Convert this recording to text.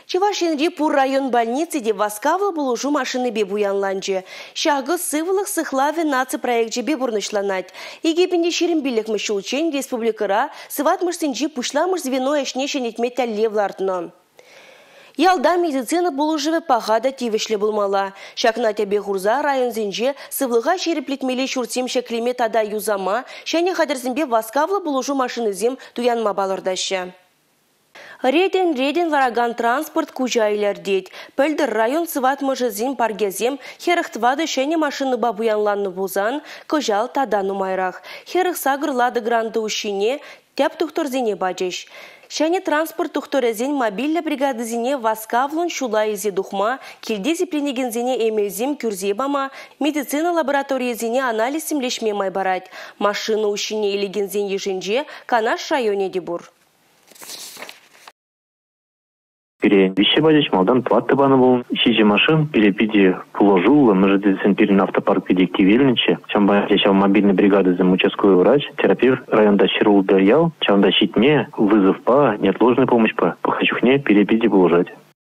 Чевашинри пур район больницы де васкавла булужу машины бебуянланчы. Шагы сывылых сыхлаве наци проект бебурнышланать. Египенде ширим билек мышулчень республикара сыватмышсынжи пушламыш звено эшнешен етметя левлартно. Ялда медицина булужеве пахада тивешле булмала. Шакнатя бехурза район зинже сывлыга шереплетмеле шуртим шеклиме тада юзама, шәне хадерзимбе васкавла булужу машины зим туянма балырдаща. Реден вараган транспорт кужайлар дейт. Пөлдір район сыватмыжы зим паргезем, херахтвады шәне машины бабуянланны бузан, кожал тадану майрах. Херах сагыр лады гранты ушине, тяп тухторзине баджеш. Шәне транспорт тухторезен мобильля бригадызине васкавлын шулайызе духма, килдези пленегензине эмелзем кюрзебама, медицина лабораториязине анализим лешме майбарать. Машина ушине илегензен еженже канаш районе дебур. Пере вище бадеш малдан платты баны болын. Шиже машин перепиде положил, мы же перен автопарк пиде кивельниче. Чем бадеш мобильной бригады за участковый врач, терапевт районда Ширул Дарьял, чем дащитме вызов по неотложной помощь по хачухне перепиде положать.